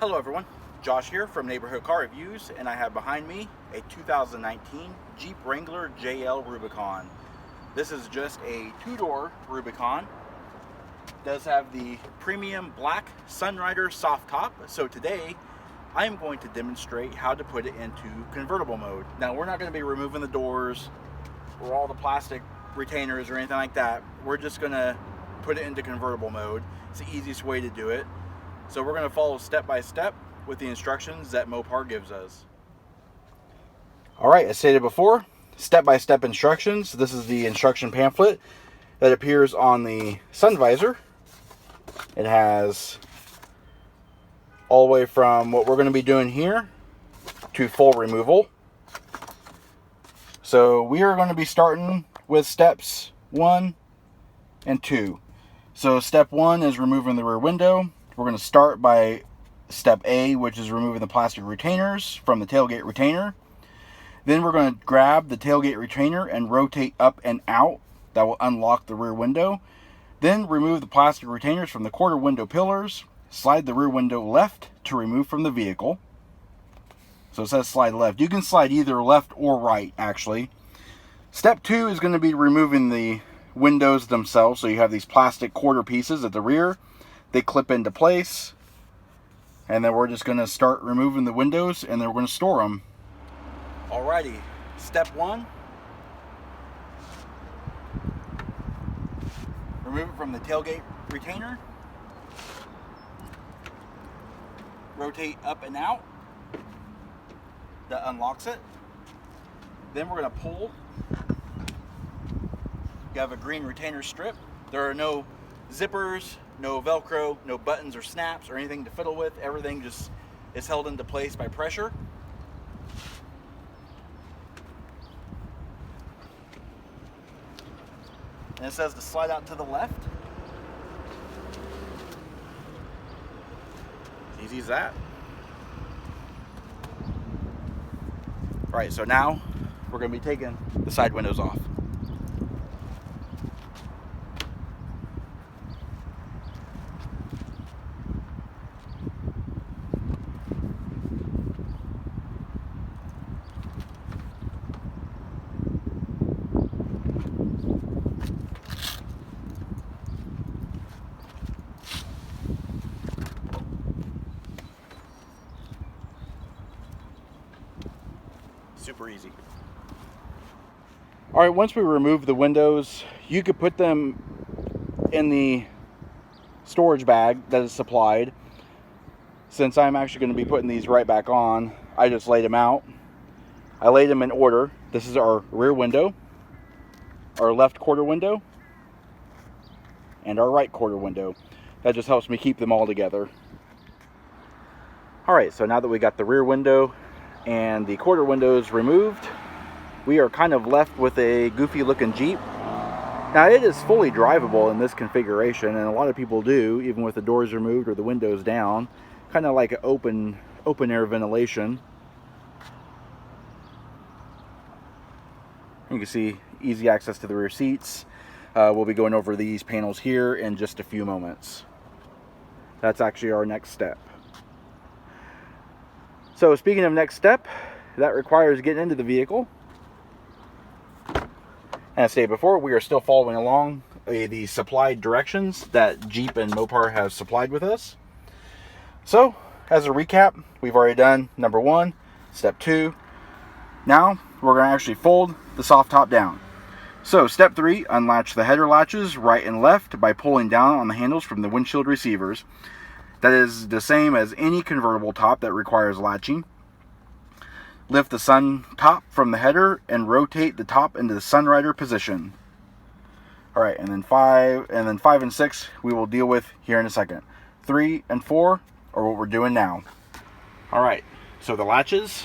Hello everyone, Josh here from Neighborhood Car Reviews, and I have behind me a 2019 Jeep Wrangler JL Rubicon. This is just a two-door Rubicon. It does have the premium black Sunrider Soft top, so today I am going to demonstrate how to put it into convertible mode. Now we're not going to be removing the doors or all the plastic retainers or anything like that. We're just going to put it into convertible mode. It's the easiest way to do it. So we're going to follow step by step with the instructions that Mopar gives us. Alright, as stated before, step-by-step instructions. This is the instruction pamphlet that appears on the sun visor. It has all the way from what we're going to be doing here to full removal. So we are going to be starting with steps 1 and 2. So step 1 is removing the rear window. We're going to start by step A, which is removing the plastic retainers from the tailgate retainer. Then we're going to grab the tailgate retainer and rotate up and out. That will unlock the rear window. Then remove the plastic retainers from the quarter window pillars. Slide the rear window left to remove from the vehicle. So it says slide left. You can slide either left or right, actually. Step 2 is going to be removing the windows themselves. So you have these plastic quarter pieces at the rear. They clip into place. And then we're just going to start removing the windows, and then we're going to store them. Alrighty, step 1. Remove it from the tailgate retainer. Rotate up and out. That unlocks it. Then we're going to pull. You have a green retainer strip. There are no zippers, no Velcro, no buttons or snaps or anything to fiddle with. Everything just is held into place by pressure. And it says to slide out to the left. It's easy as that. Alright, so now we're going to be taking the side windows off. Super easy. Alright, once we remove the windows, you could put them in the storage bag that is supplied. Since I'm actually going to be putting these right back on, I just laid them out. I laid them in order. This is our rear window, our left quarter window, and our right quarter window. That just helps me keep them all together. Alright, so now that we got the rear window and the quarter windows removed, we are kind of left with a goofy looking Jeep. Now it is fully drivable in this configuration, and a lot of people do, even with the doors removed or the windows down, kind of like an open air ventilation. You can see easy access to the rear seats. We'll be going over these panels here in just a few moments. That's actually our next step. So speaking of next step, that requires getting into the vehicle. As I stated before, we are still following along the supplied directions that Jeep and Mopar have supplied with us. So, as a recap, we've already done number 1, step 2. Now, we're going to actually fold the soft top down. So, step 3, unlatch the header latches right and left by pulling down on the handles from the windshield receivers. That is the same as any convertible top that requires latching. Lift the sun top from the header and rotate the top into the Sunrider position. Alright, and then 5 and 6 we will deal with here in a second. 3 and 4 are what we're doing now. Alright, so the latches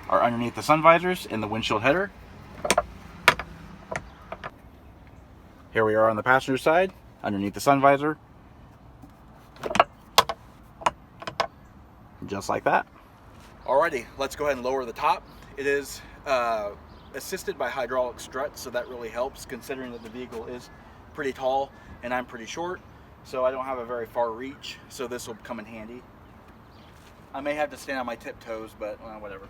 are underneath the sun visors in the windshield header. Here we are on the passenger side, underneath the sun visor. Just like that. Alrighty, let's go ahead and lower the top. It is assisted by hydraulic struts, so that really helps considering that the vehicle is pretty tall and I'm pretty short. so I don't have a very far reach, so this will come in handy. I may have to stand on my tiptoes, but well, whatever.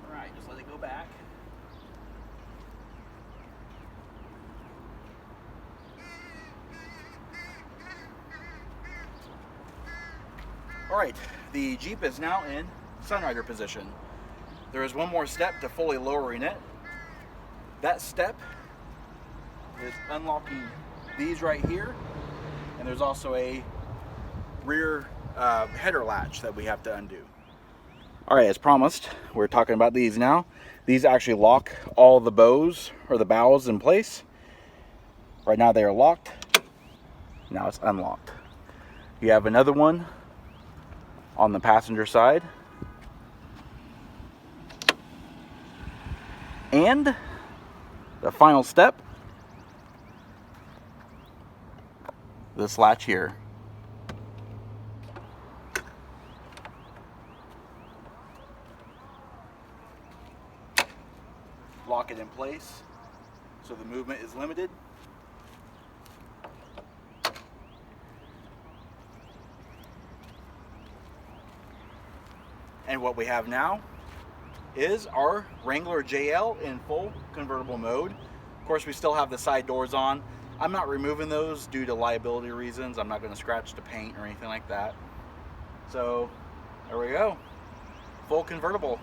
All right, just let it go back. All right, the Jeep is now in Sunrider position. There is one more step to fully lowering it. That step is unlocking these right here, and there's also a rear header latch that we have to undo. All right, as promised, we're talking about these now. These actually lock all the bows or the bows in place. Right now they are locked. Now it's unlocked. You have another one on the passenger side. And the final step, this latch here. Lock it in place so the movement is limited. And what we have now is our Wrangler JL in full convertible mode. Of course, we still have the side doors on. I'm not removing those due to liability reasons. I'm not going to scratch the paint or anything like that. So there we go, full convertible.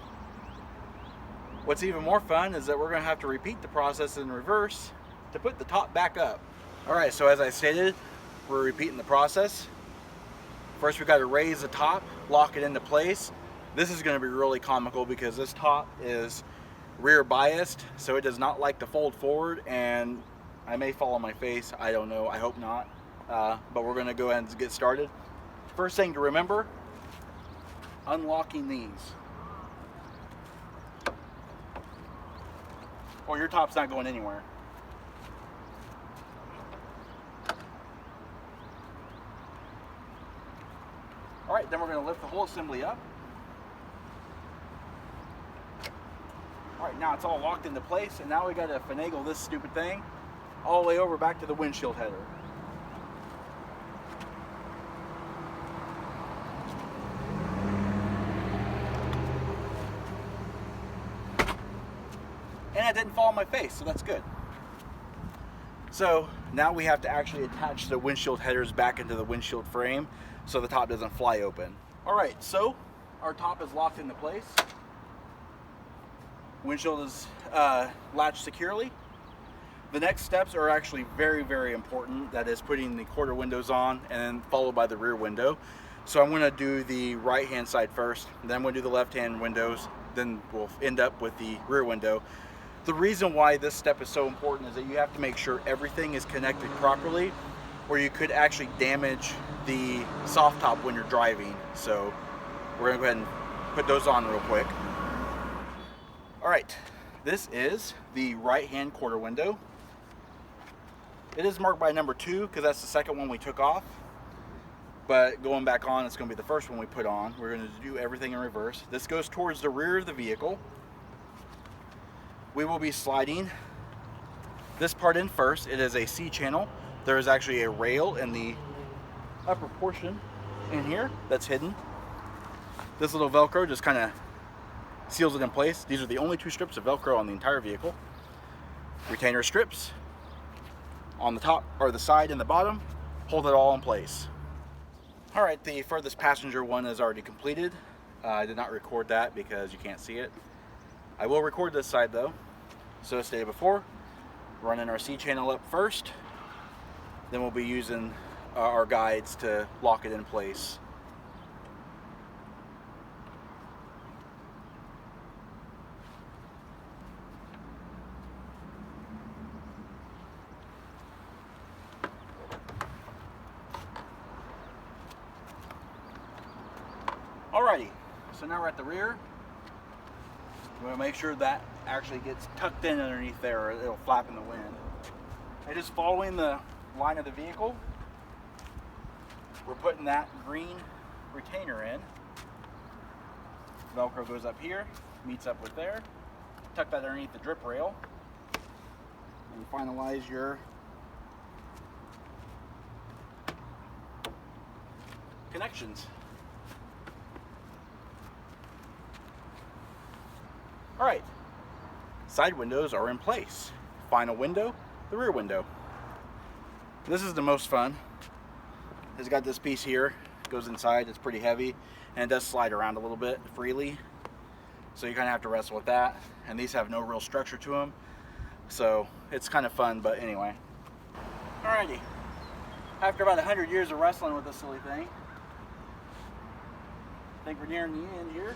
What's even more fun is that we're going to have to repeat the process in reverse to put the top back up. All right, so as I stated, we're repeating the process. First, we got to raise the top, lock it into place. This is going to be really comical because this top is rear biased, so it does not like to fold forward, and I may fall on my face. I don't know. I hope not. But we're going to go ahead and get started. First thing to remember, unlocking these. Or your top's not going anywhere. All right, then we're going to lift the whole assembly up. All right, now it's all locked into place, and now we got to finagle this stupid thing all the way over back to the windshield header. And it didn't fall on my face, so that's good. So now we have to actually attach the windshield headers back into the windshield frame so the top doesn't fly open. All right, so our top is locked into place. Windshield is latched securely. The next steps are actually very, very important. That is putting the quarter windows on and then followed by the rear window. So I'm going to do the right hand side first, then I'm going to do the left hand windows, then we'll end up with the rear window. The reason why this step is so important is that you have to make sure everything is connected properly, or you could actually damage the soft top when you're driving. So we're going to go ahead and put those on real quick. All right, this is the right hand quarter window. It is marked by number 2 because that's the second one we took off. But going back on, it's going to be the first one we put on. We're going to do everything in reverse. This goes towards the rear of the vehicle. We will be sliding this part in first. It is a C-channel. There is actually a rail in the upper portion in here that's hidden. This little Velcro just kind of seals it in place. These are the only 2 strips of Velcro on the entire vehicle. Retainer strips on the top or the side and the bottom hold it all in place. All right, the furthest passenger one is already completed. I did not record that because you can't see it. I will record this side though. So as stated before, running our C-channel up first, then we'll be using our guides to lock it in place. Alrighty, so now we're at the rear. We want to make sure that actually gets tucked in underneath there or it'll flap in the wind. And just following the line of the vehicle, we're putting that green retainer in. Velcro goes up here, meets up with there. Tuck that underneath the drip rail. and finalize your connections. Alright, side windows are in place. Final window, the rear window. This is the most fun. It's got this piece here, goes inside, it's pretty heavy, and it does slide around a little bit freely. So you kind of have to wrestle with that. And these have no real structure to them. So it's kind of fun, but anyway. Alrighty, after about 100 years of wrestling with this silly thing, I think we're nearing the end here.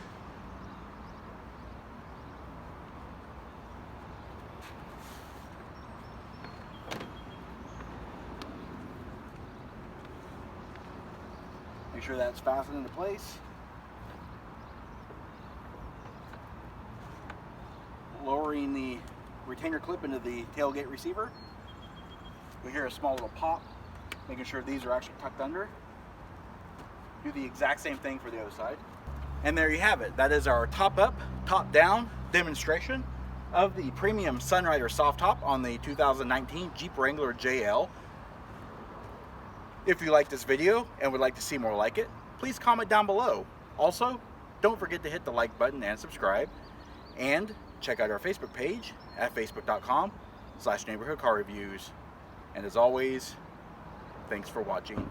Make sure that's fastened into place. Lowering the retainer clip into the tailgate receiver. We hear a small little pop, making sure these are actually tucked under. Do the exact same thing for the other side. And there you have it. That is our top up, top down demonstration of the premium Sunrider Soft Top on the 2019 Jeep Wrangler JL. If you like this video and would like to see more like it, please comment down below. Also, don't forget to hit the like button and subscribe. And check out our Facebook page at facebook.com/neighborhood car reviews. And as always, thanks for watching.